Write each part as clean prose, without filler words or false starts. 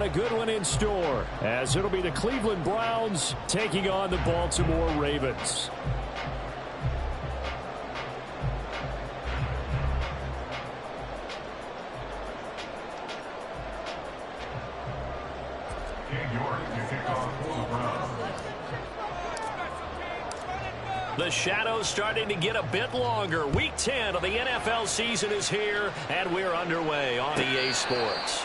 got a good one in store, as it'll be the Cleveland Browns taking on the Baltimore Ravens. The shadow's starting to get a bit longer. Week 10 of the NFL season is here, and we're underway on EA Sports.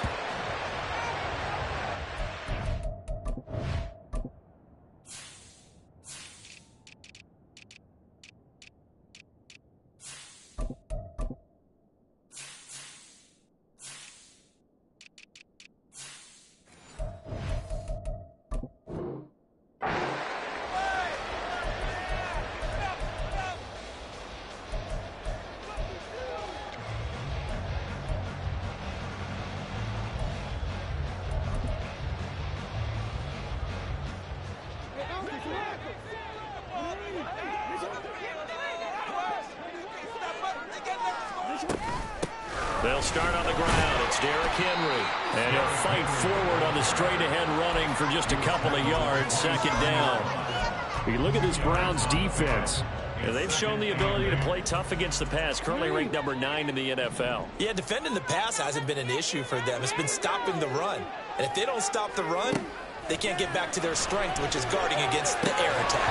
They'll start on the ground. It's Derrick Henry. And he'll fight forward on the straight-ahead running for just a couple of yards. Second down. You look at this Browns defense. They've shown the ability to play tough against the pass. Currently ranked number 9 in the NFL. Yeah, defending the pass hasn't been an issue for them. It's been stopping the run. And if they don't stop the run, they can't get back to their strength, which is guarding against the air attack.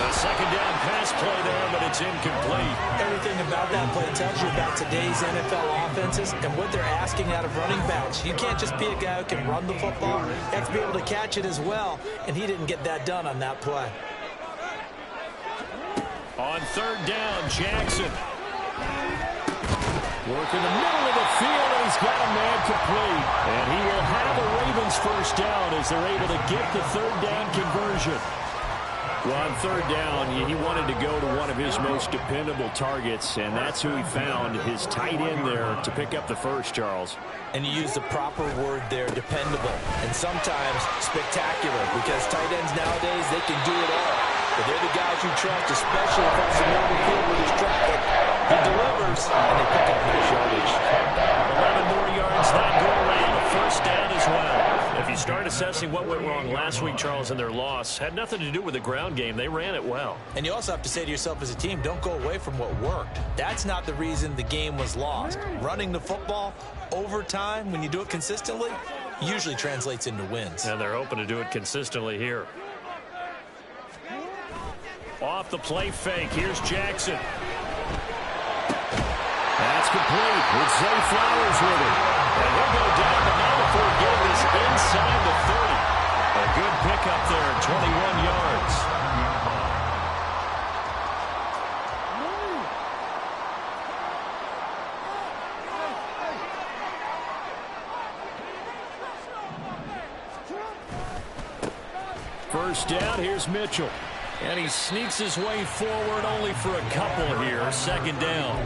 A second down pass play there, but it's incomplete. Everything about that play tells you about today's NFL offenses and what they're asking out of running backs. You can't just be a guy who can run the football. You have to be able to catch it as well, and he didn't get that done on that play. On third down, Jackson. Work in the middle of the field, and he's got a man complete. And he will have a Ravens first down as they're able to get the third down conversion. Well, on third down, he wanted to go to one of his most dependable targets, and that's who he found, his tight end there, to pick up the first, Charles. And you use the proper word there, dependable, and sometimes spectacular, because tight ends nowadays, they can do it all. But they're the guys you trust, especially across the middle of the field with his traffic. He delivers, and they pick up nice yardage. 11 more yards that go around, a first down as well. If you start assessing what went wrong last week, Charles, in their loss, had nothing to do with the ground game. They ran it well. And you also have to say to yourself as a team, don't go away from what worked. That's not the reason the game was lost. Running the football over time, when you do it consistently, usually translates into wins. And they're hoping to do it consistently here. Off the play fake, here's Jackson. That's complete. It's Zay Flowers with it. And he'll go down, but now the full game is inside the 30. A good pickup there, 21 yards. First down, here's Mitchell. And he sneaks his way forward only for a couple here. Second down.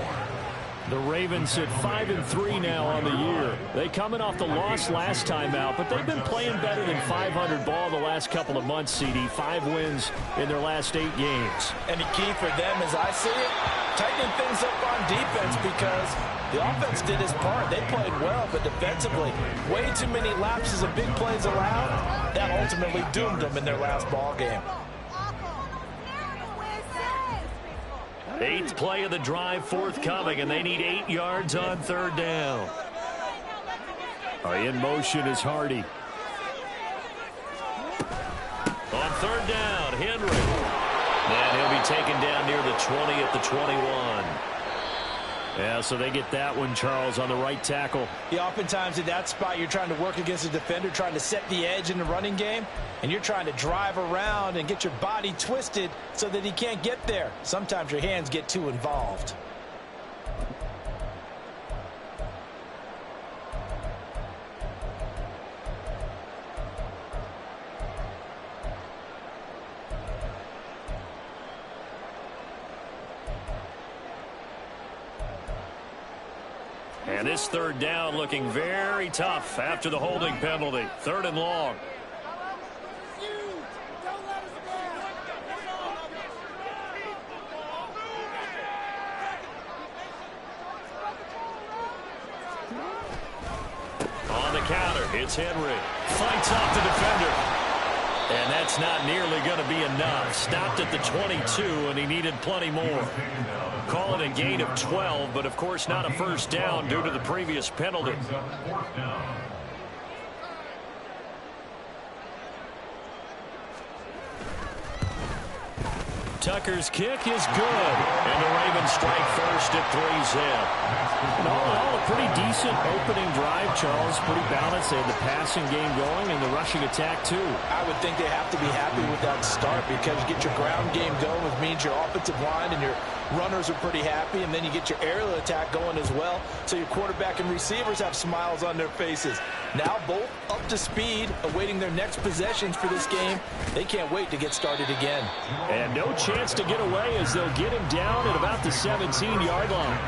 The Ravens at 5-3 now on the year. They coming off the loss last time out, but they've been playing better than 500 ball the last couple of months, CD. 5 wins in their last 8 games. And the key for them, as I see it, tightening things up on defense, because the offense did its part. They played well, but defensively, way too many lapses of big plays allowed. That ultimately doomed them in their last ball game. 8th play of the drive forthcoming, and they need 8 yards on third down. In motion is Hardy. On third down, Henry. And he'll be taken down near the 20 at the 21. Yeah, so they get that one, Charles, on the right tackle. Yeah, oftentimes in that spot, you're trying to work against a defender, trying to set the edge in the running game, and you're trying to drive around and get your body twisted so that he can't get there. Sometimes your hands get too involved. And this third down looking very tough after the holding penalty. 3rd and long. On the counter, It's Henry. Fights off the defender. And that's not nearly going to be enough. Stopped at the 22, and he needed plenty more. Call it a gain of 12, but of course not a first down due to the previous penalty. Tucker's kick is good. And the Ravens strike first at 3-zip. All in all, a pretty decent opening drive, Charles. Pretty balanced. They had the passing game going and the rushing attack, too. I would think they have to be happy with that start because you get your ground game going, which means your offensive line and your runners are pretty happy, and then you get your aerial attack going as well, so your quarterback and receivers have smiles on their faces. Now both up to speed, awaiting their next possessions for this game. They can't wait to get started again. And no chance to get away as they'll get him down at about the 17-yard line.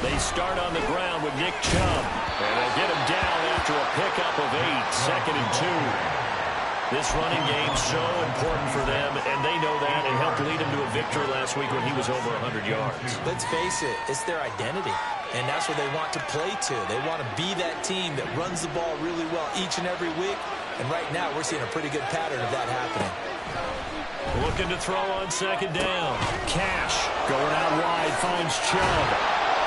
They start on the ground with Nick Chubb. And they'll get him down after a pickup of 8, 2nd and 2. This running game so important for them, and they know that. It helped lead him to a victory last week when he was over 100 yards. Let's face it, it's their identity, and that's what they want to play to. They want to be that team that runs the ball really well each and every week, and right now we're seeing a pretty good pattern of that happening. Looking to throw on 2nd down. Cash going out wide, finds Chubb.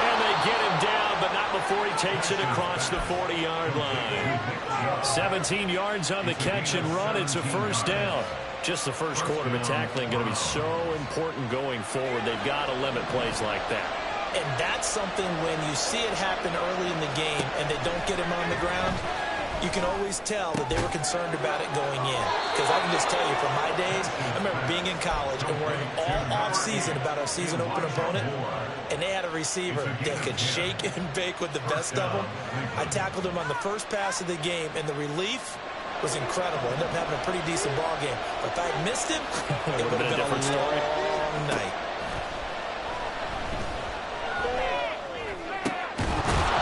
And they get him down, but not before he takes it across the 40-yard line. 17 yards on the catch and run. It's a first down. Just the first quarter, but tackling going to be so important going forward. They've got to limit plays like that. And that's something when you see it happen early in the game and they don't get him on the ground, you can always tell that they were concerned about it going in. Because I can just tell you, from my days, I remember being in college and worrying all off-season about our season open opponent, and they had a receiver that could shake and bake with the best of them. I tackled him on the first pass of the game, and the relief was incredible. Ended up having a pretty decent ball game. But if I had missed him, it would have been a different story. Long night.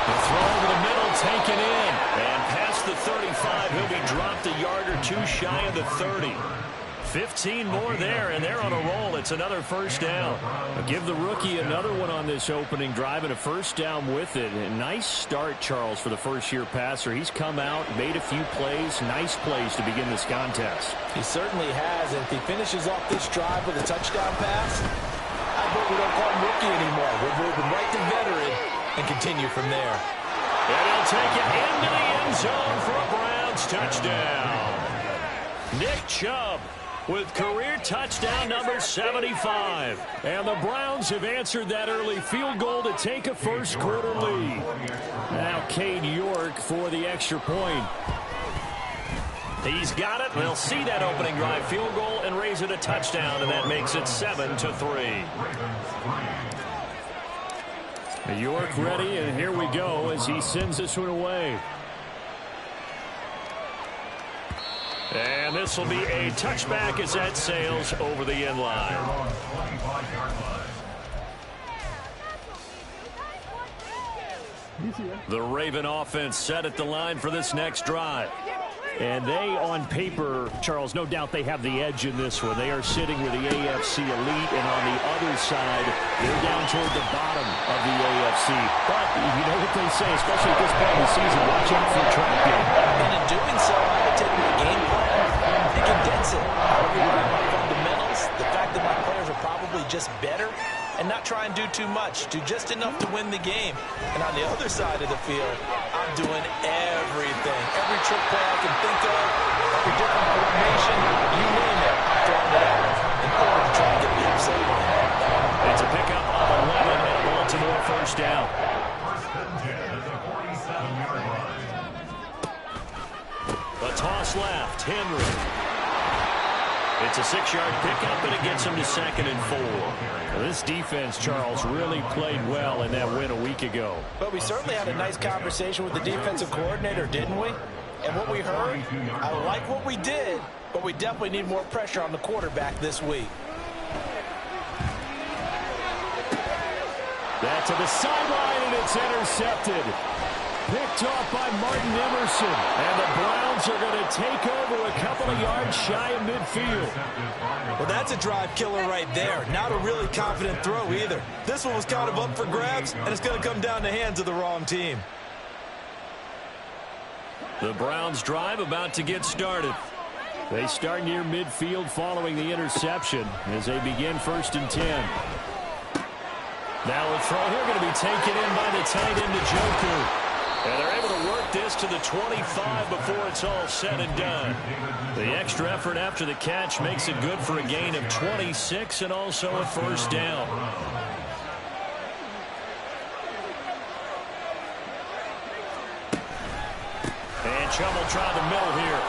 The throw over the middle, taken in. And past the 35, he'll be dropped a yard or two shy of the 30. 15 more there, and they're on a roll. It's another first down. I'll give the rookie another one on this opening drive and a first down with it. A nice start, Charles, for the first-year passer. He's come out, made a few plays, nice plays to begin this contest. He certainly has, and if he finishes off this drive with a touchdown pass, I hope we don't call him rookie anymore. We'll move him right to veteran and continue from there. And he'll take it into the end zone for a Browns touchdown. Nick Chubb with career touchdown number 75. And the Browns have answered that early field goal to take a first quarter lead. Now Cade York for the extra point. He's got it. They'll see that opening drive field goal and raise it a touchdown, and that makes it 7-3. York ready, and here we go as he sends this one away. And this will be a touchback as that sails over the end line. The Raven offense set at the line for this next drive. And they, on paper, Charles, no doubt they have the edge in this one. They are sitting with the AFC elite, and on the other side, they're down toward the bottom of the AFC. But you know what they say, especially at this point in the season, watch out for a trap game. And in doing so, I would take my game plan and condense it. I would rely on my fundamentals, the fact that my players are probably just better, and not try and do too much, do just enough to win the game. And on the other side of the field, I'm doing everything. Every trick play I can think of, every different formation, you name it, I'm throwing it out in order to try and get the upset win. It's a pickup of 11 and a Baltimore first down. A toss left, Henry. It's a 6-yard pickup, and it gets him to 2nd and 4. Well, this defense, Charles, really played well in that win a week ago. But we certainly had a nice conversation with the defensive coordinator, didn't we? And what we heard, I like what we did, but we definitely need more pressure on the quarterback this week. They That to the sideline, and it's intercepted. Picked off by Martin Emerson. And the Browns are going to take over a couple of yards shy of midfield. Well, that's a drive killer right there. Not a really confident throw either. This one was kind of up for grabs, and it's going to come down the hands of the wrong team. The Browns drive about to get started. They start near midfield following the interception as they begin 1st and 10. Now a throw here going to be taken in by the tight end Njoku. And they're able to work this to the 25 before it's all said and done. The extra effort after the catch makes it good for a gain of 26 and also a 1st down. And Chubb will try the middle here.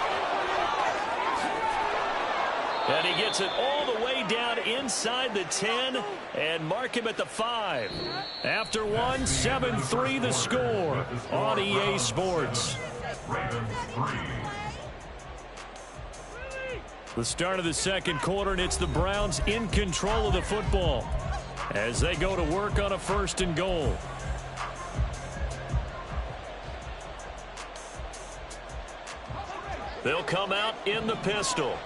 And he gets it all the way down inside the 10 and mark him at the 5. After one, 7-3 the score on EA Sports. The start of the 2nd quarter, and it's the Browns in control of the football as they go to work on a 1st and goal. They'll come out in the pistol.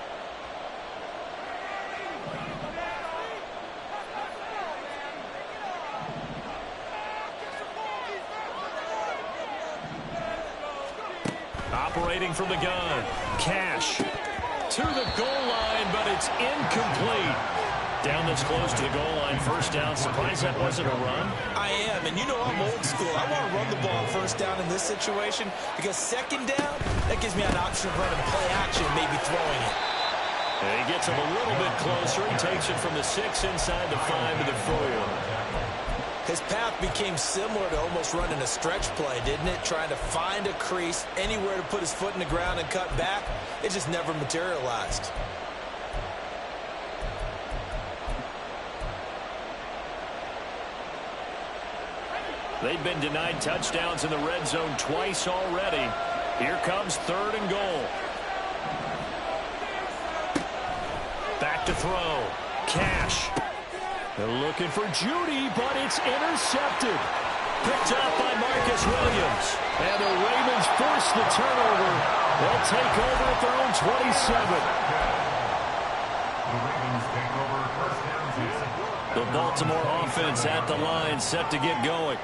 Operating from the gun. Cash to the goal line, but it's incomplete. Down this close to the goal line, 1st down. Surprised that wasn't a run? I am, and you know I'm old school. I want to run the ball 1st down in this situation because 2nd down, that gives me an option of running play action, maybe throwing it. And he gets him a little bit closer. He takes it from the 6 inside the 5 to the 4. His path became similar to almost running a stretch play, didn't it? Trying to find a crease, anywhere to put his foot in the ground and cut back. It just never materialized. They've been denied touchdowns in the red zone twice already. Here comes 3rd and goal. Back to throw. Cash. They're looking for Judy, but it's intercepted. Picked up by Marcus Williams. And the Ravens force the turnover. They'll take over at their own 27. The Baltimore offense at the line, set to get going.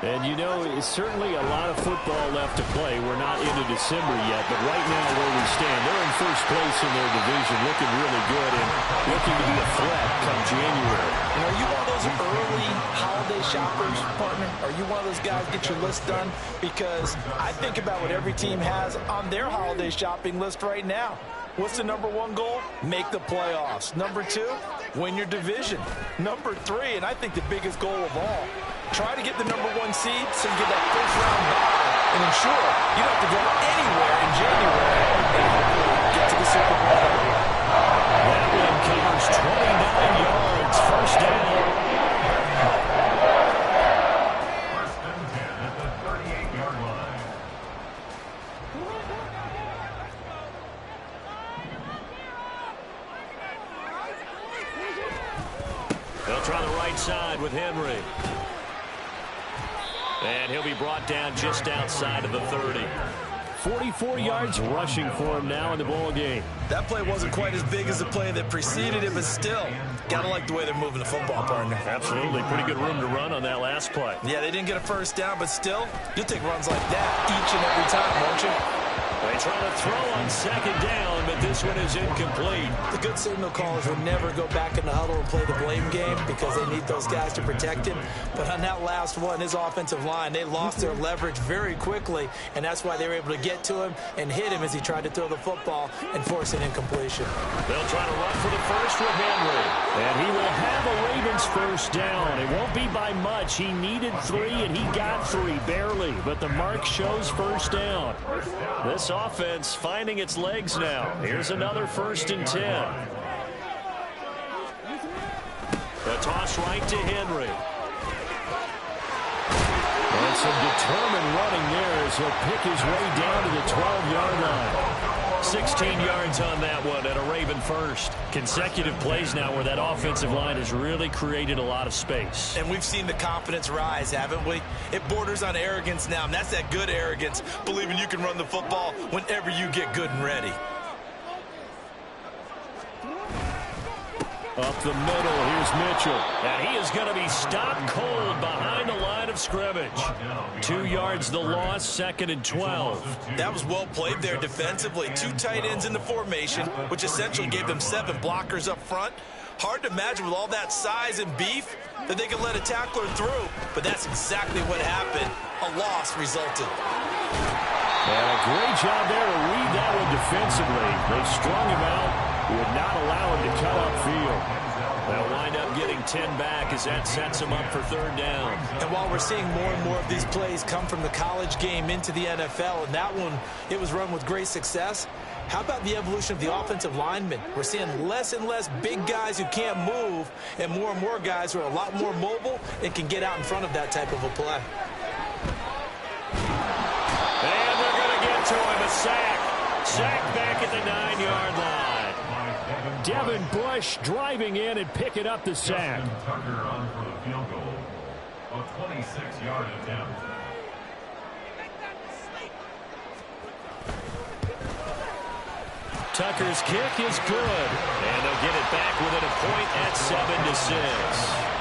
And, you know, it's certainly a lot of football left to play. We're not into December yet, but right now where we stand, they're in 1st place in their division, looking really good and looking to be a threat come January. And are you one of those early holiday shoppers, partner? Are you one of those guys get your list done? Because I think about what every team has on their holiday shopping list right now. What's the #1 goal? Make the playoffs. #2, win your division. #3, and I think the biggest goal of all, try to get the #1 seed so you get that 1st round bye and ensure you don't have to go anywhere in January and hopefully get to the Super Bowl. That one covers 29 yards. 1st down. They'll try the right side with Henry. And he'll be brought down just outside of the 30. 44 yards rushing for him now in the ball game. That play wasn't quite as big as the play that preceded it, but still, gotta like the way they're moving the football, partner. Absolutely. Pretty good room to run on that last play. Yeah, they didn't get a 1st down, but still, you'll take runs like that each and every time, won't you? They try to throw on 2nd down, but this one is incomplete. The good signal callers will never go back in the huddle and play the blame game because they need those guys to protect him. But on that last one, his offensive line, they lost their leverage very quickly, and that's why they were able to get to him and hit him as he tried to throw the football and force an incompletion. They'll try to run for the 1st with Henry. And he will have a Ravens 1st down. It won't be by much. He needed 3, and he got 3, barely. But the mark shows 1st down. This offense finding its legs now. Here's another 1st and 10. The toss right to Henry. And some determined running there as he'll pick his way down to the 12-yard line. 16 yards on that one and a Raven first. Consecutive plays now where that offensive line has really created a lot of space. And we've seen the confidence rise, haven't we? It borders on arrogance now, and that's that good arrogance, believing you can run the football whenever you get good and ready. Up the middle, here's Mitchell. And he is going to be stopped cold behind the line of scrimmage. 2 yards the loss, 2nd and 12. That was well played there defensively. 2 tight ends in the formation, which essentially gave them 7 blockers up front. Hard to imagine with all that size and beef that they could let a tackler through, but that's exactly what happened. A loss resulted. And a great job there to read that one defensively. They strung him out. Would not allow him to cut upfield. They'll wind up getting 10 back as that sets him up for 3rd down. And while we're seeing more and more of these plays come from the college game into the NFL, and that one, it was run with great success, how about the evolution of the offensive linemen? We're seeing less and less big guys who can't move and more guys who are a lot more mobile and can get out in front of that type of a play. And they're going to get to him, a sack. Sack back at the 9-yard line. Devin Bush driving in and picking up the sack. Tucker on for the field goal. A 26-yard attempt. Tucker's kick is good. And they'll get it back within a point at 7-6.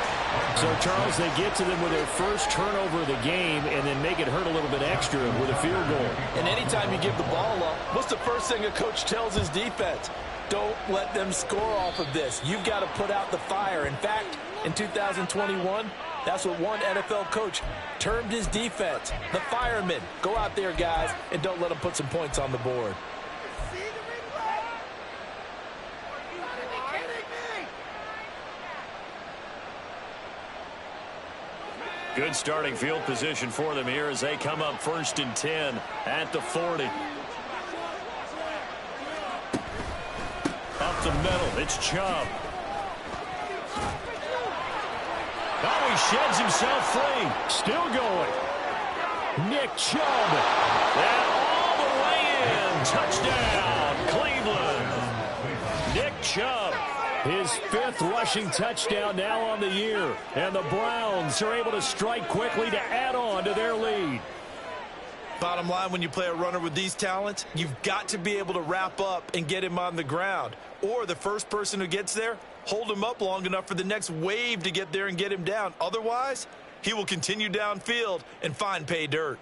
So, Charles, they get to them with their first turnover of the game and then make it hurt a little bit extra with a field goal. And anytime you give the ball up, what's the first thing a coach tells his defense? Don't let them score off of this. You've got to put out the fire. In fact, in 2021, that's what one NFL coach termed his defense. The firemen. Go out there, guys, and don't let them put some points on the board. Good starting field position for them here as they come up 1st and 10 at the 40. Up the middle, it's Chubb. Oh, he sheds himself free. Still going. Nick Chubb. And all the way in. Touchdown, Cleveland. Nick Chubb. His 5th rushing touchdown now on the year. And the Browns are able to strike quickly to add on to their lead. Bottom line, when you play a runner with these talents, you've got to be able to wrap up and get him on the ground. Or the first person who gets there, hold him up long enough for the next wave to get there and get him down. Otherwise, he will continue downfield and find pay dirt.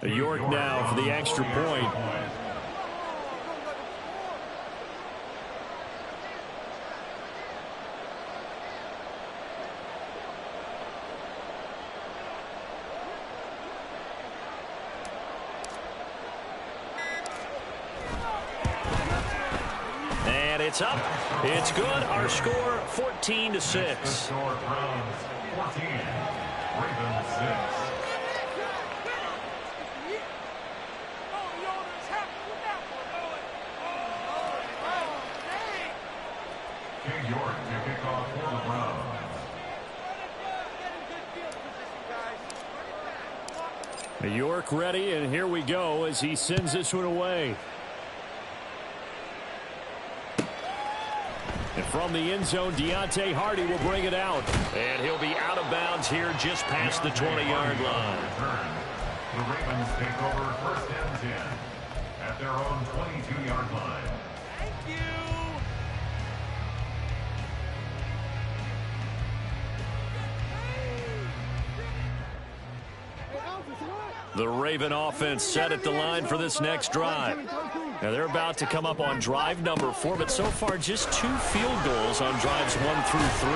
York now for the extra point. And it's up. It's good. Our score 14-6. Score Browns 14, Ravens 6. York to kick off for the Browns. York ready, and here we go as he sends this one away. And from the end zone, Deontay Hardy will bring it out. And he'll be out of bounds here just past the 20-yard line. The Ravens take over 1st and 10 at their own 22-yard line. Thank you. The Raven offense set at the line for this next drive. Now they're about to come up on drive number 4, but so far just 2 field goals on drives 1 through 3.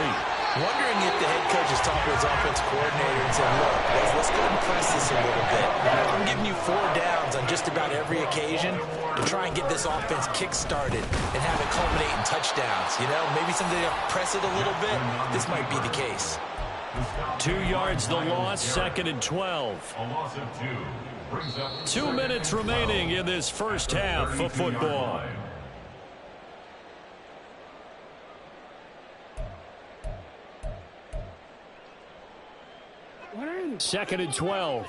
Wondering if the head coach is talking to his offensive coordinator and saying, look, let's go and press this a little bit. I'm giving you 4 downs on just about every occasion to try and get this offense kick-started and have it culminate in touchdowns. You know, maybe something to press it a little bit. This might be the case. 2 yards the loss, 2nd and 12. A loss of 2 brings up 2 minutes remaining in this first half of football. 2nd and 12.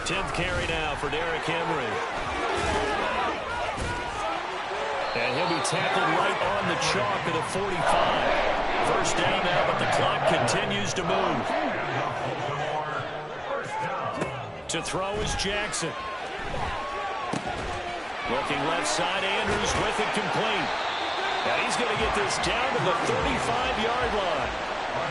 10th carry now for Derrick Henry. And he'll be tackled right on the chalk at the 45. First down now, but the clock continues to move. To throw is Jackson. Looking left side, Andrews with it complete. And he's going to get this down to the 35-yard line.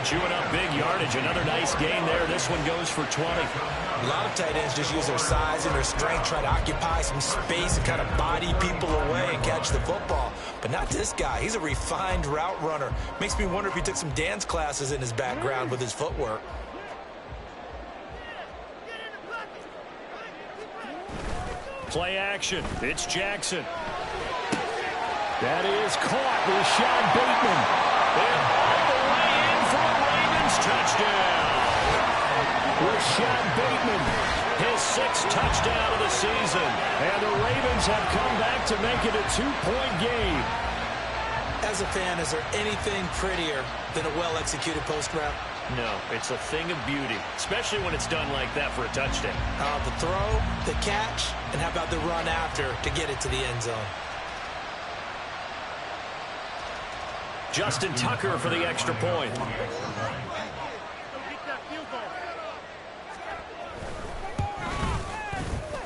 Chewing up big yardage. Another nice gain there. This one goes for 20. A lot of tight ends just use their size and their strength, try to occupy some space and kind of body people away and catch the football. But not this guy. He's a refined route runner. Makes me wonder if he took some dance classes in his background with his footwork. Play action. It's Jackson. That is caught. Rashad Bateman. And all the way in for a Ravens touchdown. Rashad Bateman, his 6th touchdown of the season. And the Ravens have come back to make it a 2-point game. As a fan, is there anything prettier than a well-executed post route? No, it's a thing of beauty, especially when it's done like that for a touchdown. The throw, the catch, and how about the run after to get it to the end zone? Justin Tucker for the extra point.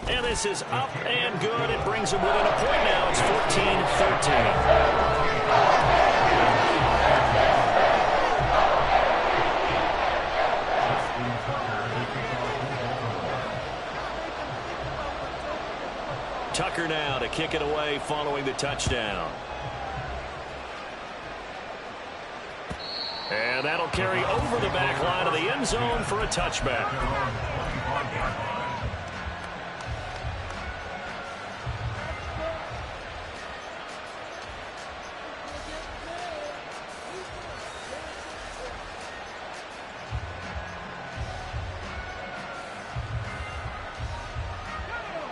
And this is up and good. It brings him within a point now. It's 14-13. Tucker now to kick it away following the touchdown. And that'll carry over the back line of the end zone for a touchback.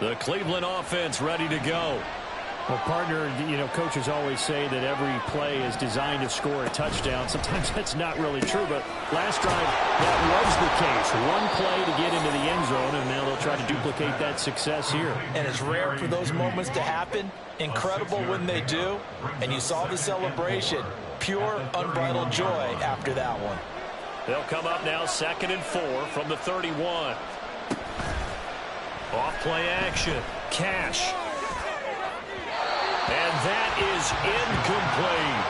The Cleveland offense ready to go. Well, partner, coaches always say that every play is designed to score a touchdown. Sometimes that's not really true, but last drive, that was the case. One play to get into the end zone, and now they'll try to duplicate that success here. And it's rare for those moments to happen. Incredible when they do. And you saw the celebration. Pure, unbridled joy after that one. They'll come up now 2nd and 4 from the 31. Off play action. Cash. And that is incomplete.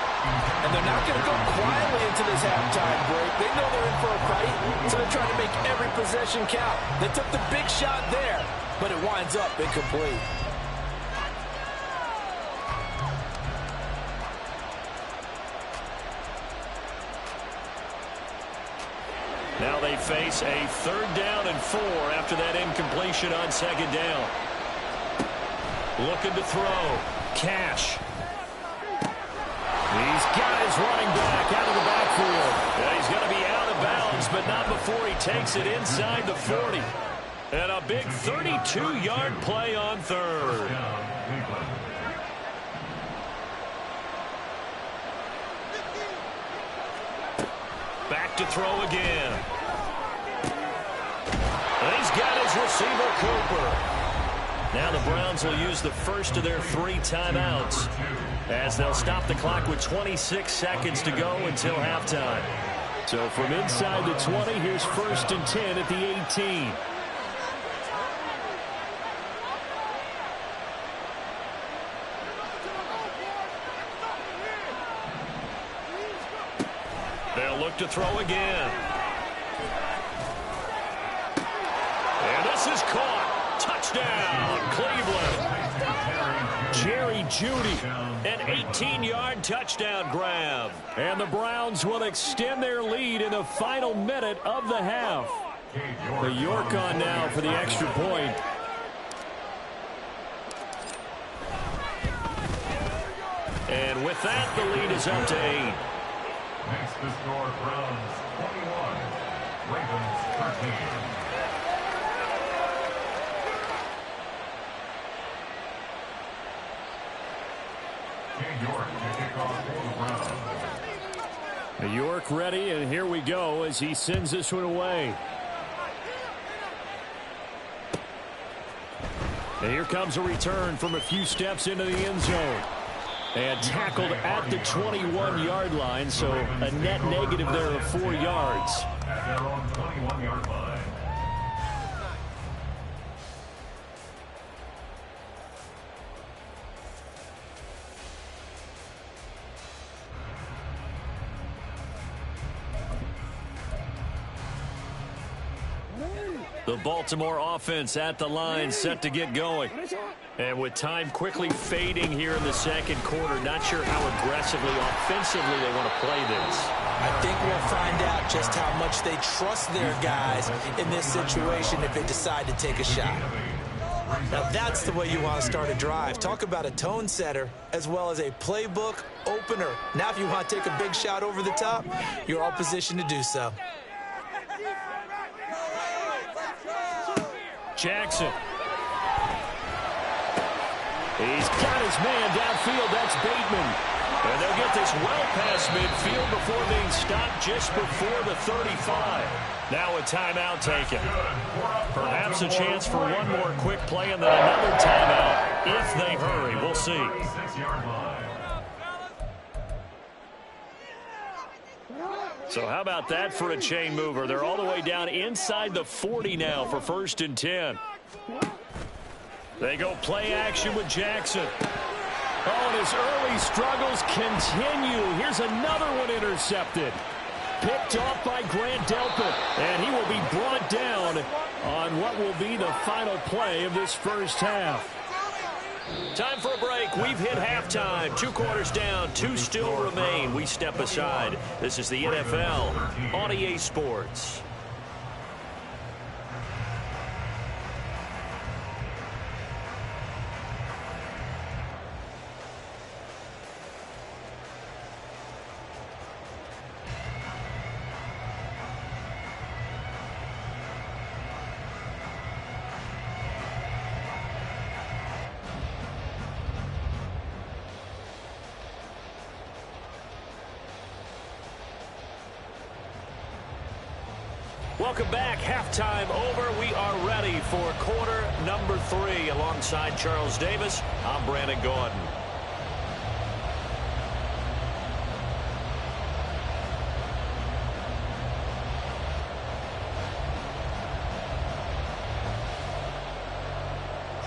And they're not going to go quietly into this halftime break. They know they're in for a fight, so they're trying to make every possession count. They took the big shot there, but it winds up incomplete. Now they face a 3rd down and 4 after that incompletion on 2nd down. Looking to throw. Cash. He's got his running back out of the backfield. Yeah, he's going to be out of bounds, but not before he takes it inside the 40. And a big 32-yard play on 3rd. Back to throw again. And he's got his receiver, Cooper. Now the Browns will use the first of their 3 timeouts as they'll stop the clock with 26 seconds to go until halftime. So from inside the 20, here's 1st and 10 at the 18. They'll look to throw again. And this is caught. Touchdown, Cleveland. Jerry Jeudy, an 18-yard touchdown grab. And the Browns will extend their lead in the final minute of the half. The York on now for the extra point. And with that, the lead is up to 8. Makes the score Browns 21, Ravens 13. York to kick off for the Browns. York ready, and here we go as he sends this one away. And here comes a return from a few steps into the end zone. And tackled at the 21-yard line, so a net negative there of 4 yards. At their own 21-yard line. The Baltimore offense at the line, set to get going. And with time quickly fading here in the second quarter, not sure how aggressively, offensively they want to play this. I think we'll find out just how much they trust their guys in this situation if they decide to take a shot. Now that's the way you want to start a drive. Talk about a tone setter as well as a playbook opener. Now if you want to take a big shot over the top, you're all positioned to do so. Jackson. He's got his man downfield. That's Bateman. And they'll get this well past midfield before being stopped just before the 35. Now a timeout taken. Perhaps a chance for one more quick play and then another timeout if they hurry. We'll see. 6-yard line. So how about that for a chain mover? They're all the way down inside the 40 now for 1st and 10. They go play action with Jackson. Oh, and his early struggles continue. Here's another one intercepted. Picked off by Grant Delpit. And he will be brought down on what will be the final play of this first half. Time for a break. We've hit halftime. 2 quarters down. 2 still remain. We step aside. This is the NFL on EA Sports. Welcome back. Halftime over. We are ready for quarter number 3. Alongside Charles Davis, I'm Brandon Gordon.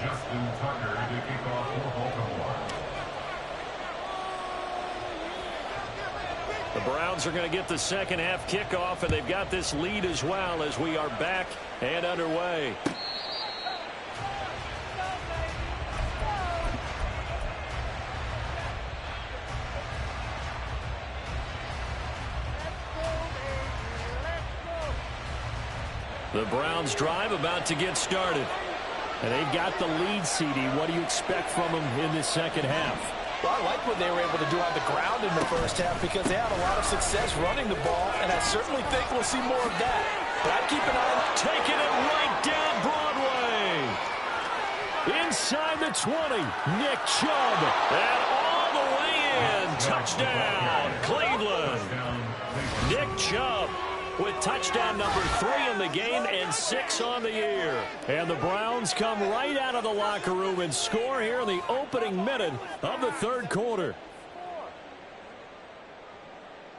Justin Tucker to kick off for Baltimore. The Browns are going to get the second half kickoff, and they've got this lead as well as we are back and underway. The Browns drive about to get started. And they've got the lead, CD. What do you expect from them in this second half? Well, I like what they were able to do on the ground in the first half because they had a lot of success running the ball, and I certainly think we'll see more of that. But I'd keep an eye on taking it right down Broadway. Inside the 20, Nick Chubb. And all the way in. Touchdown, Cleveland. Nick Chubb with touchdown number 3 in the game and 6 on the year. And the Browns come right out of the locker room and score here in the opening minute of the third quarter.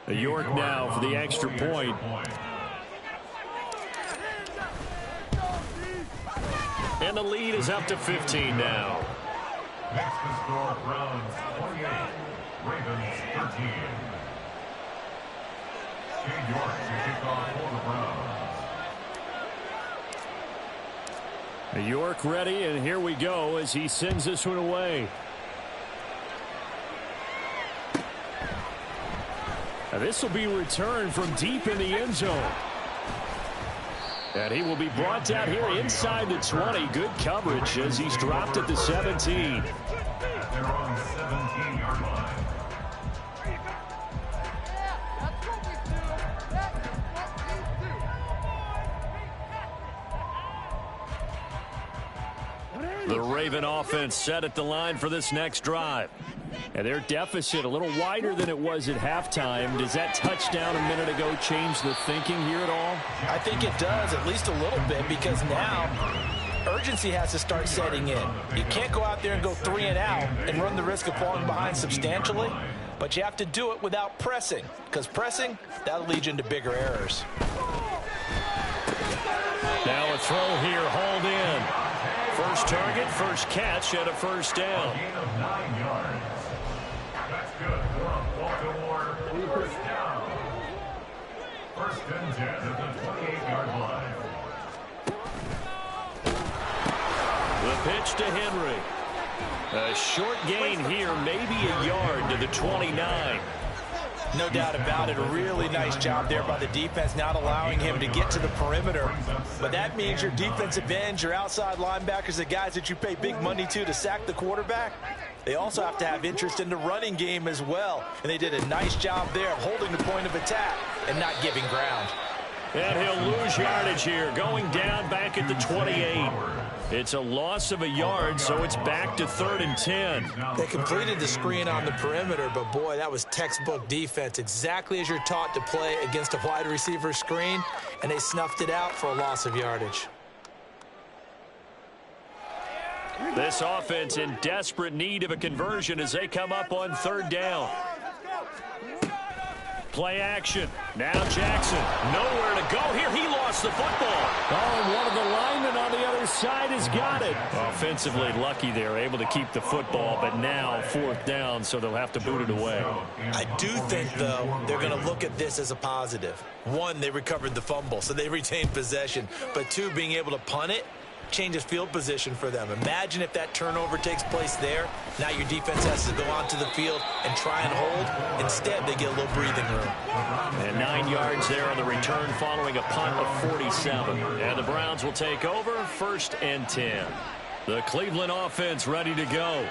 York now for the extra point. And the lead is up to 15 now. Next to score, Browns 28, Ravens 13. York to kick off for the Browns. York ready, and here we go as he sends this one away. Now this will be returned from deep in the end zone. And he will be brought down here inside the 20. Good coverage as he's dropped at the 17. At their own 17-yard line. The Raven offense set at the line for this next drive. And their deficit a little wider than it was at halftime. Does that touchdown a minute ago change the thinking here at all? I think it does, at least a little bit, because now urgency has to start setting in. You can't go out there and go 3 and out and run the risk of falling behind substantially, but you have to do it without pressing, because pressing, that'll lead you into bigger errors. Now a throw here, hauled in. First target, first catch, and a first down. Gain of 9 yards. That's good for Baltimore. First down. First and 10 at the 28-yard line. The pitch to Henry. A short gain here, maybe a yard to the 29. No doubt about it. A really nice job there by the defense, not allowing him to get to the perimeter. But that means your defensive ends, your outside linebackers, the guys that you pay big money to sack the quarterback, they also have to have interest in the running game as well. And they did a nice job there of holding the point of attack and not giving ground. And he'll lose yardage here, going down back at the 28. It's a loss of a yard, so it's back to 3rd and 10. They completed the screen on the perimeter, but boy, that was textbook defense, exactly as you're taught to play against a wide receiver screen, and they snuffed it out for a loss of yardage. This offense in desperate need of a conversion as they come up on 3rd down. Play action. Now Jackson. Nowhere to go here. He lost the football. Oh, and one of the linemen on the other side has got it. Offensively lucky they're able to keep the football, but now 4th down, so they'll have to boot it away. I do think, though, they're going to look at this as a positive. 1, they recovered the fumble, so they retained possession. But 2, being able to punt it changes field position for them. Imagine if that turnover takes place there. Now your defense has to go onto the field and try and hold. Instead, they get a little breathing room. And 9 yards there on the return following a punt of 47. And the Browns will take over 1st and 10. The Cleveland offense ready to go.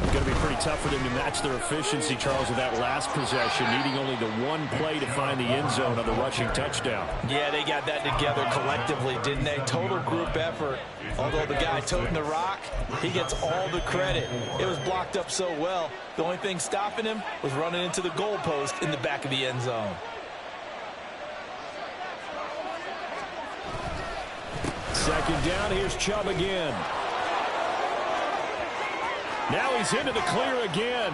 It's going to be pretty tough for them to match their efficiency, Charles, with that last possession, needing only the 1 play to find the end zone on the rushing touchdown. Yeah, they got that together collectively, didn't they? Total group effort. Although the guy toting the rock, he gets all the credit. It was blocked up so well. The only thing stopping him was running into the goalpost in the back of the end zone. Second down, here's Chubb again. Now he's into the clear again.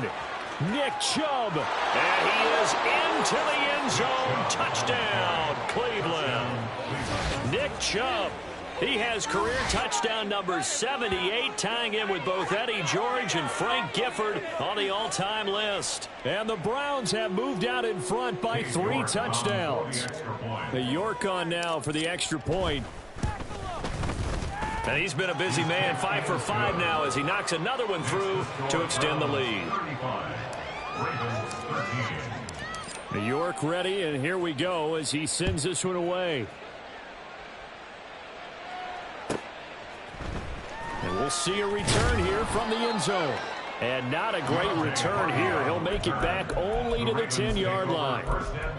Nick Chubb. And he is into the end zone. Touchdown, Cleveland. Nick Chubb. He has career touchdown number 78, tying in with both Eddie George and Frank Gifford on the all-time list. And the Browns have moved out in front by 3 touchdowns. The York on now for the extra point. And he's been a busy man, 5 for 5 now as he knocks another one through to extend the lead. New York ready, and here we go as he sends this one away. And we'll see a return here from the end zone. And not a great return here. He'll make it back only to the 10-yard line.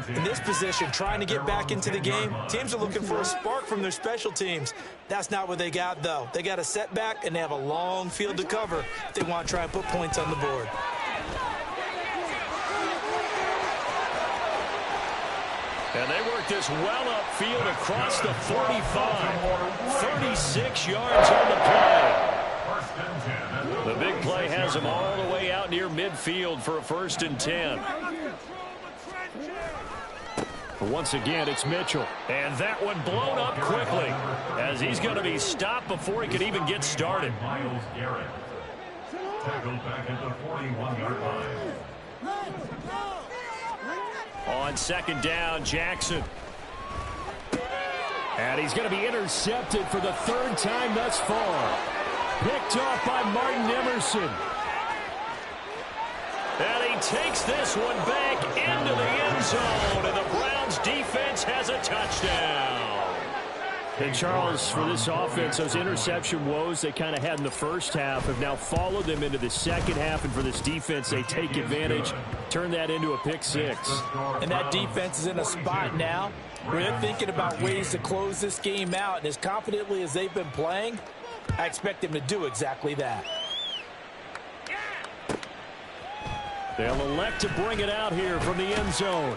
In this position, trying to get back into the game, teams are looking for a spark from their special teams. That's not what they got, though. They got a setback, and they have a long field to cover if they want to try and put points on the board. And they work this well upfield across the 45. 36 yards on the play. The big play has him all the way out near midfield for a 1st and 10. Once again, it's Mitchell. And that one blown up quickly as he's going to be stopped before he can even get started. Myles Garrett. Tackled back at the 41-yard line. On 2nd down, Jackson. And he's going to be intercepted for the 3rd time thus far. Picked off by Martin Emerson. And he takes this one back into the end zone. And the Browns defense has a touchdown. And Charles, for this offense, those interception woes they kind of had in the first half have now followed them into the second half. And for this defense, they take advantage, turn that into a pick 6. And that defense is in a spot now where they're thinking about ways to close this game out. And as confidently as they've been playing, I expect them to do exactly that. They'll elect to bring it out here from the end zone.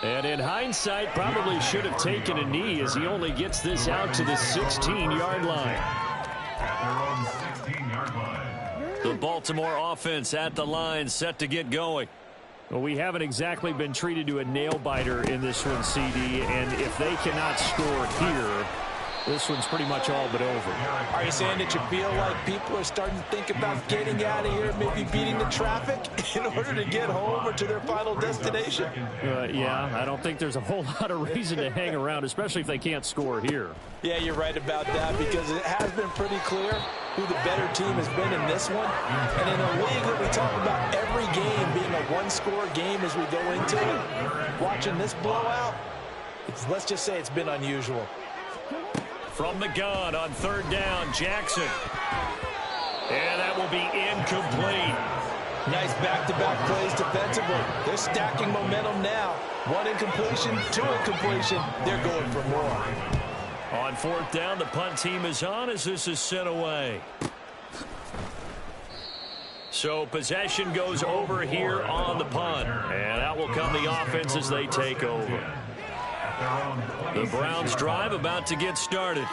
And in hindsight, probably should have taken a knee as he only gets this out to the 16-yard line. At their own 16-yard line. The Baltimore offense at the line, set to get going. Well, we haven't exactly been treated to a nail-biter in this one, CD, and if they cannot score here, this one's pretty much all but over. Are you saying that you feel like people are starting to think about getting out of here, maybe beating the traffic in order to get home or to their final destination? Yeah, I don't think there's a whole lot of reason to hang around, especially if they can't score here. Yeah, you're right about that, because it has been pretty clear who the better team has been in this one. And in a league that we talk about every game being a one-score game as we go into it, watching this blowout, let's just say it's been unusual. From the gun on third down, Jackson. And that will be incomplete. Nice back-to-back plays defensively. They're stacking momentum now. One incompletion, two incompletion. They're going for more. On fourth down, the punt team is on as this is sent away. So possession goes over here on the punt. And out will come the offense as they take over. The Browns drive about to get started.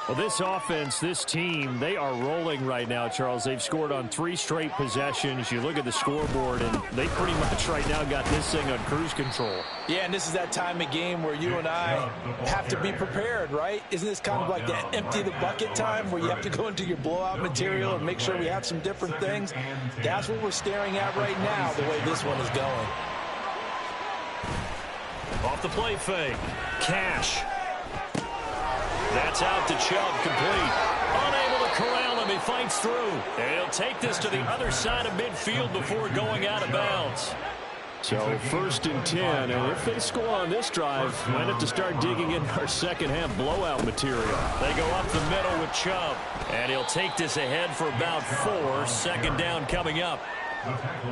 Well, this offense, this team, they are rolling right now, Charles. They've scored on 3 straight possessions. You look at the scoreboard, and they pretty much right now got this thing on cruise control. Yeah, and this is that time of game where you and I have to be prepared, right? Isn't this kind of like that empty the bucket time where you have to go into your blowout material and make sure we have some different things? That's what we're staring at right now, the way this one is going. Off the play fake. Cash. That's out to Chubb, complete. Unable to corral him. He fights through. And he'll take this to the other side of midfield before going out of bounds. So first and 10, and if they score on this drive, might have to start digging in our second half blowout material. They go up the middle with Chubb. And he'll take this ahead for about 4. Second down coming up.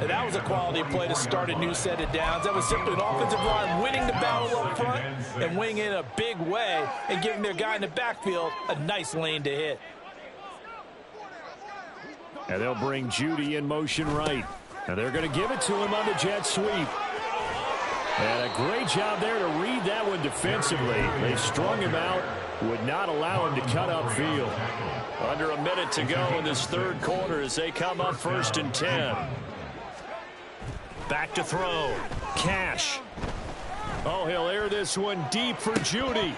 And that was a quality play to start a new set of downs. That was simply an offensive line winning the battle up front and winning in a big way and giving their guy in the backfield a nice lane to hit. And they'll bring Judy in motion right. And they're going to give it to him on the jet sweep. And a great job there to read that one defensively. They strung him out, would not allow him to cut upfield. Under a minute to go in this third quarter as they come up first and 10. Back to throw. Cash. Oh, he'll air this one deep for Judy.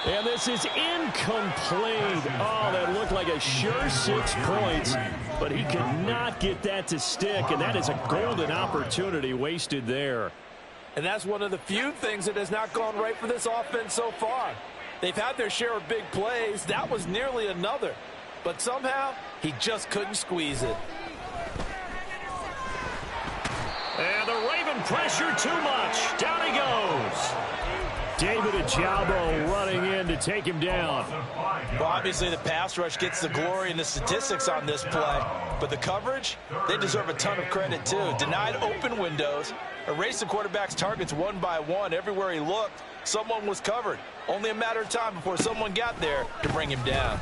And this is incomplete. Oh, that looked like a sure 6 points. But he could not get that to stick. And that is a golden opportunity wasted there. And that's one of the few things that has not gone right for this offense so far. They've had their share of big plays. That was nearly another. But somehow, he just couldn't squeeze it. And the Raven pressure too much. Down he goes. David Ojabo running in to take him down. Well, obviously the pass rush gets the glory and the statistics on this play. But the coverage, they deserve a ton of credit too. Denied open windows, erased the quarterback's targets one by one. Everywhere he looked, someone was covered. Only a matter of time before someone got there to bring him down.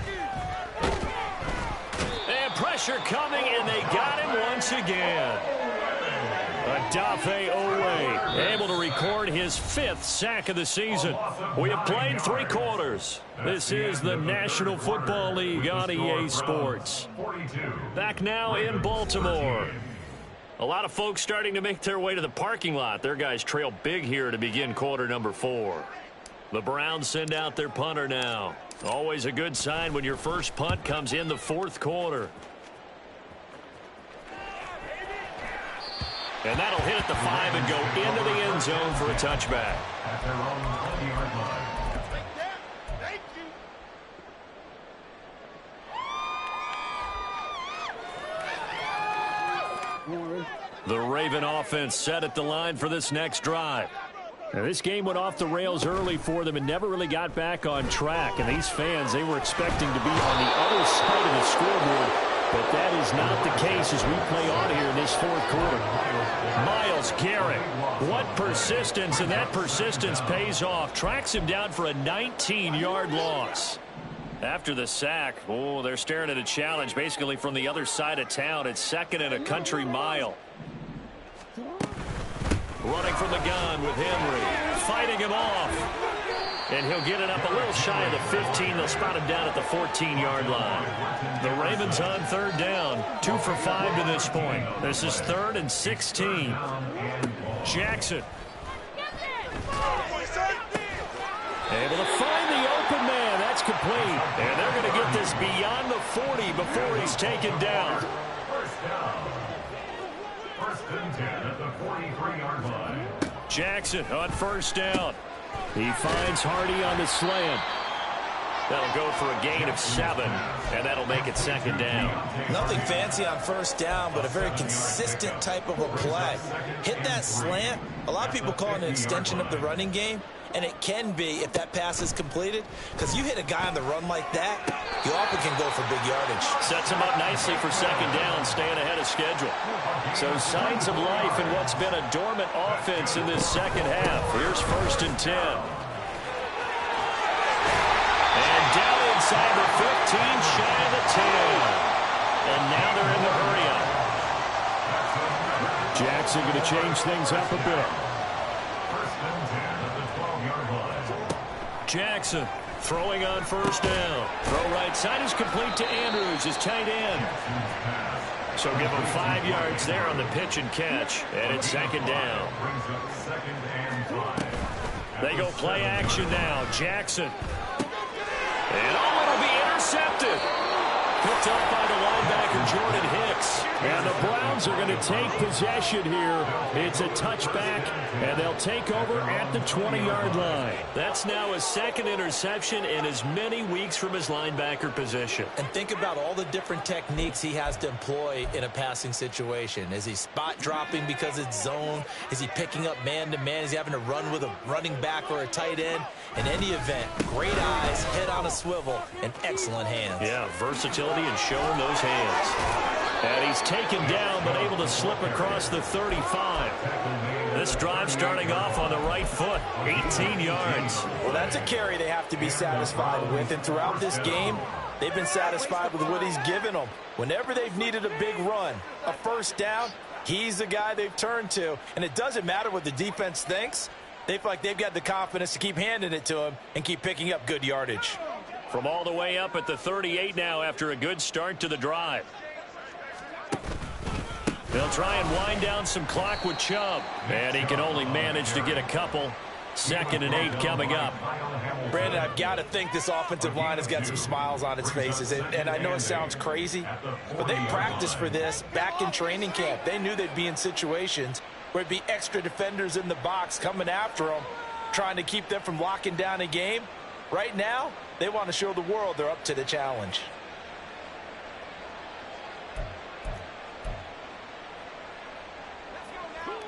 And pressure coming, and they got him once again. Odafe Oweh able to record his 5th sack of the season. We have played 3 quarters. This is the National Football League on EA Sports. Back now in Baltimore. A lot of folks starting to make their way to the parking lot. Their guys trail big here to begin quarter number 4. The Browns send out their punter now. Always a good sign when your first punt comes in the 4th quarter. And that'll hit at the 5 and go into the end zone for a touchback. At their own 20-yard line. The Raven offense set at the line for this next drive. Now, this game went off the rails early for them and never really got back on track. And these fans, they were expecting to be on the other side of the scoreboard. But that is not the case as we play on here in this 4th quarter. Myles Garrett. What persistence, and that persistence pays off. Tracks him down for a 19-yard loss. After the sack, oh, they're staring at a challenge basically from the other side of town. It's 2nd and a country mile. Running from the gun with Henry. Fighting him off. And he'll get it up a little shy of the 15. They'll spot him down at the 14-yard line. The Ravens on third down. 2 for 5 to this point. This is 3rd and 16. Jackson. Able to find the open man. That's complete. And they're going to get this beyond the 40 before he's taken down. First down. 1st and 10 at the 43-yard line. Jackson on first down. He finds Hardy on the slant. That'll go for a gain of 7, and that'll make it 2nd down. Nothing fancy on first down, but a very consistent type of a play. Hit that slant. A lot of people call it an extension of the running game, and it can be if that pass is completed, because you hit a guy on the run like that, you often can go for big yardage. Sets him up nicely for 2nd down, staying ahead of schedule. So signs of life in what's been a dormant offense in this second half. Here's 1st and 10. And down inside the 15, shy of the 10. And now they're in the hurry-up. Jackson going to change things up a bit. 1st and 10 at the 12-yard line. Jackson throwing on first down. Throw right side is complete to Andrews, his tight end. So give him 5 yards there on the pitch and catch. And it's 2nd down. Brings up 2nd and 5. They go play action now. Jackson. And it'll be intercepted. Picked up by the linebacker, Jordan Hicks. And the Browns are going to take possession here. It's a touchback, and they'll take over at the 20-yard line. That's now his 2nd interception in as many weeks from his linebacker position. And think about all the different techniques he has to employ in a passing situation. Is he spot dropping because it's zone? Is he picking up man-to-man? Is he having to run with a running back or a tight end? In any event, great eyes, head on a swivel, and excellent hands. Yeah, versatility and showing those hands. And he's taken down, but able to slip across the 35. This drive starting off on the right foot, 18 yards. Well, that's a carry they have to be satisfied with. And throughout this game, they've been satisfied with what he's given them. Whenever they've needed a big run, a first down, he's the guy they've turned to. And it doesn't matter what the defense thinks. They feel like they've got the confidence to keep handing it to him and keep picking up good yardage. From all the way up at the 38 now after a good start to the drive. They'll try and wind down some clock with Chubb. And he can only manage to get a couple. 2nd and 8 coming up. Brandon, I've got to think this offensive line has got some smiles on its faces. And I know it sounds crazy, but they practiced for this back in training camp. They knew they'd be in situations where it'd be extra defenders in the box coming after them, trying to keep them from locking down a game. Right now, they want to show the world they're up to the challenge.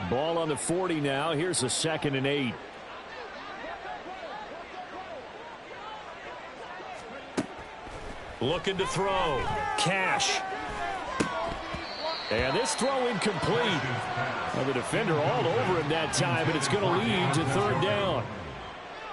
Ball on the 40 now. Here's a 2nd and 8. Looking to throw. Cash. And this throw incomplete. Well, the defender all over him that time, but it's going to lead to 3rd down.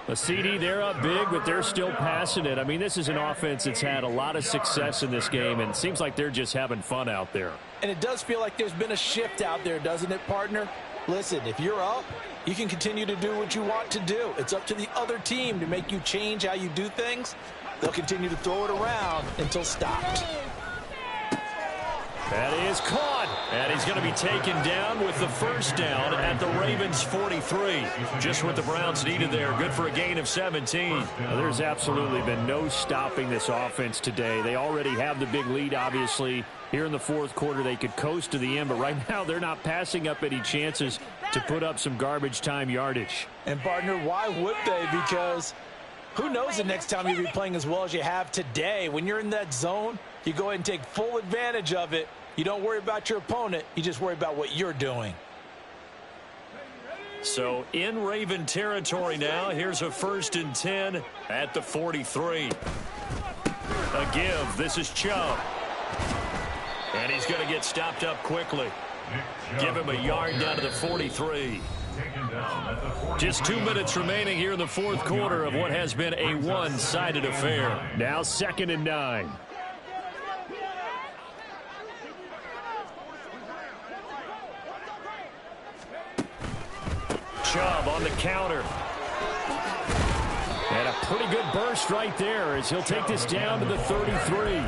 A CD, they're up big, but they're still passing it. I mean, this is an offense that's had a lot of success in this game, and it seems like they're just having fun out there. And it does feel like there's been a shift out there, doesn't it, partner? Listen, if you're up, you can continue to do what you want to do. It's up to the other team to make you change how you do things. They'll continue to throw it around until stopped. That is caught. And he's going to be taken down with the first down at the Ravens 43. Just what the Browns needed there. Good for a gain of 17. Well, there's absolutely been no stopping this offense today. They already have the big lead, obviously. Here in the 4th quarter, they could coast to the end, but right now they're not passing up any chances to put up some garbage time yardage. And, partner, why would they? Because who knows the next time you'll be playing as well as you have today. When you're in that zone, you go ahead and take full advantage of it. You don't worry about your opponent. You just worry about what you're doing. So in Raven territory now. Here's a 1st and 10 at the 43. A give. This is Chubb. And he's going to get stopped up quickly. Give him a yard down to the 43. Just 2 minutes remaining here in the 4th quarter of what has been a one-sided affair. Now 2nd and 9. on the counter. And a pretty good burst right there as he'll take this down to the 33.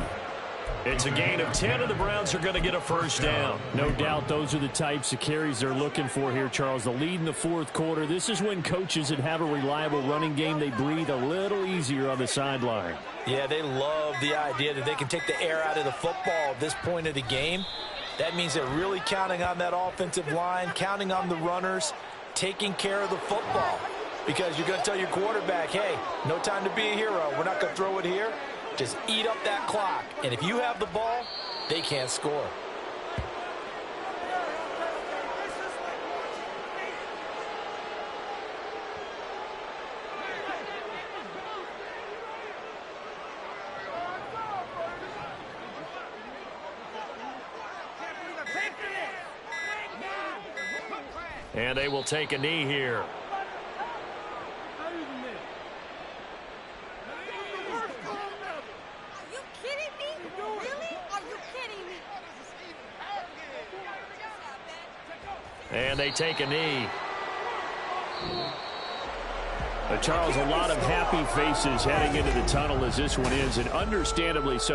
It's a gain of 10, and the Browns are going to get a first down. No doubt those are the types of carries they're looking for here, Charles. The lead in the fourth quarter. This is when coaches that have a reliable running game, they breathe a little easier on the sideline. Yeah, they love the idea that they can take the air out of the football at this point of the game. That means they're really counting on that offensive line, counting on the runners, taking care of the football. Because you're going to tell your quarterback, hey, no time to be a hero. We're not going to throw it here. Just eat up that clock. And if you have the ball, they can't score. And they will take a knee here. And they take a knee. Charles, a lot of happy faces heading into the tunnel as this one ends, and understandably so.